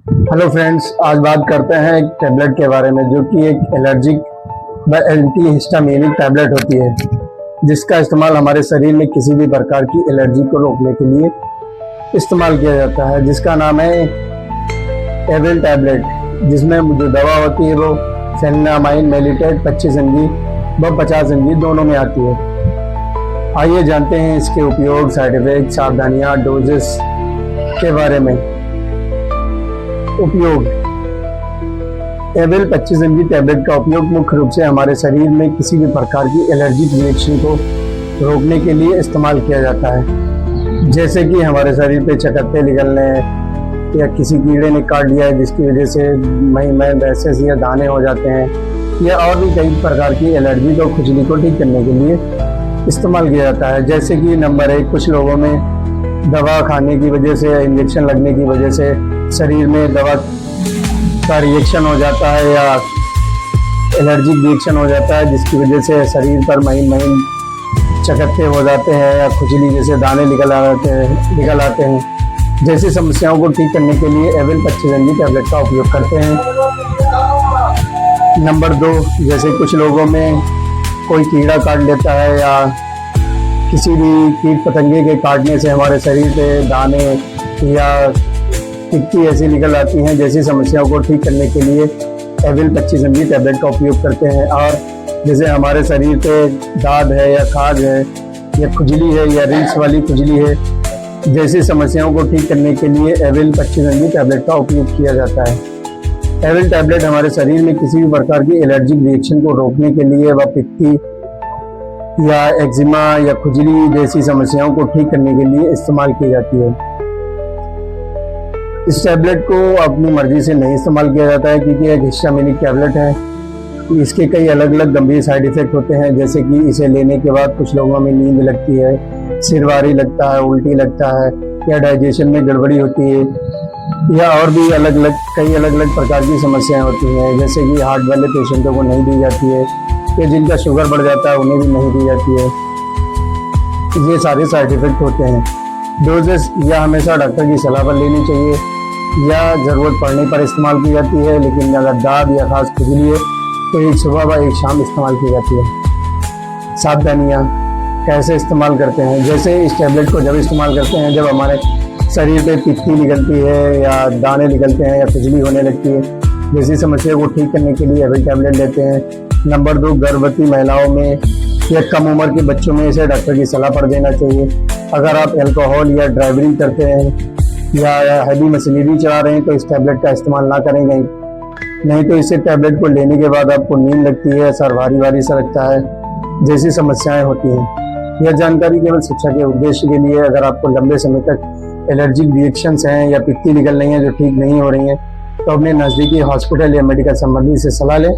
Hello friends, आज बात करते हैं एक टैबलेट के बारे में जो कि एक एलर्जिक व एंटी हिस्टामिनिक टैबलेट होती है, जिसका इस्तेमाल हमारे शरीर में किसी भी प्रकार की एलर्जी को रोकने के लिए इस्तेमाल किया जाता है, जिसका नाम है एविल टैबलेट। जिसमें जो दवा होती है वो फेनामाइन मेलिटेट 25 mg व 50 mg दोनों में आती है। आइए जानते हैं इसके उपयोग, साइड इफेक्ट, सावधानियाँ, डोजेस के बारे में। उपयोग। एविल 25 mg टैबलेट का उपयोग मुख्य रूप से हमारे शरीर में किसी भी प्रकार की एलर्जिक रिएक्शन को रोकने के लिए इस्तेमाल किया जाता है, जैसे कि हमारे शरीर पे चकत्ते निकलने या किसी कीड़े ने काट लिया है जिसकी वजह से मई रैशेस या दाने हो जाते हैं, या और भी कई प्रकार की एलर्जी को, खुजली को ठीक करने के लिए इस्तेमाल किया जाता है। जैसे कि नंबर 1, कुछ लोगों में दवा खाने की वजह से, इंजेक्शन लगने की वजह से शरीर में दवा का रिएक्शन हो जाता है या एलर्जिक रिएक्शन हो जाता है, जिसकी वजह से शरीर पर महीन चकत्ते हो जाते हैं या खुजली जैसे दाने निकल आते हैं। जैसी समस्याओं को ठीक करने के लिए एविल 25 mg टैबलेट का उपयोग करते हैं। नंबर 2, जैसे कुछ लोगों में कोई कीड़ा काट लेता है या किसी भी कीट पतंगे के काटने से हमारे शरीर पे दाने या टिक्की ऐसी निकल आती हैं, जैसी समस्याओं को ठीक करने के लिए एविल 25 mg टैबलेट का उपयोग करते हैं। और जैसे हमारे शरीर पे दाद है या खाज है या खुजली है या रिंस वाली खुजली है, जैसी समस्याओं को ठीक करने के लिए एविल 25 mg टैबलेट का उपयोग किया जाता है। एविल टैबलेट हमारे शरीर में किसी भी प्रकार की एलर्जिक रिएक्शन को रोकने के लिए व पित्ती या एक्जिमा या खुजली जैसी समस्याओं को ठीक करने के लिए इस्तेमाल की जाती है। इस टैबलेट को अपनी मर्जी से नहीं इस्तेमाल किया जाता है, क्योंकि एक हिस्टामिनिक टैबलेट है। इसके कई अलग अलग गंभीर साइड इफेक्ट होते हैं, जैसे कि इसे लेने के बाद कुछ लोगों में नींद लगती है, सिर भारी लगता है, उल्टी लगता है या डाइजेशन में गड़बड़ी होती है, या और भी कई अलग अलग प्रकार की समस्याएं होती हैं, जैसे कि हार्ट वाले पेशेंटों को नहीं दी जाती है या जिनका शुगर बढ़ जाता है उन्हें भी नहीं दी जाती है। ये सारे साइड इफेक्ट होते हैं। डोजेस यह हमेशा डॉक्टर की सलाह पर लेनी चाहिए या ज़रूरत पड़ने पर इस्तेमाल की जाती है, लेकिन अगर दाद या खास खुजली है तो एक सुबह व एक शाम इस्तेमाल की जाती है। सावधानियाँ कैसे इस्तेमाल करते हैं। जैसे इस टैबलेट को जब इस्तेमाल करते हैं जब हमारे शरीर पे पित्ती निकलती है या दाने निकलते हैं या खुजली होने लगती है, जैसी समस्या को ठीक करने के लिए एविल टैबलेट लेते हैं। नंबर 2, गर्भवती महिलाओं में या कम उम्र के बच्चों में इसे डॉक्टर की सलाह पर देना चाहिए। अगर आप अल्कोहल या ड्राइविंग करते हैं या हैवी मशीनरी चला रहे हैं तो इस टैबलेट का इस्तेमाल ना करें। नहीं तो इसे टैबलेट को लेने के बाद आपको नींद लगती है, सर भारी सा लगता है, जैसी समस्याएं होती हैं। यह जानकारी केवल शिक्षा के उद्देश्य के लिए। अगर आपको लंबे समय तक एलर्जिक रिएक्शंस हैं या पित्ती निकल रही हैं जो ठीक नहीं हो रही हैं, तो अपने नज़दीकी हॉस्पिटल या मेडिकल संबंधी से सलाह लें।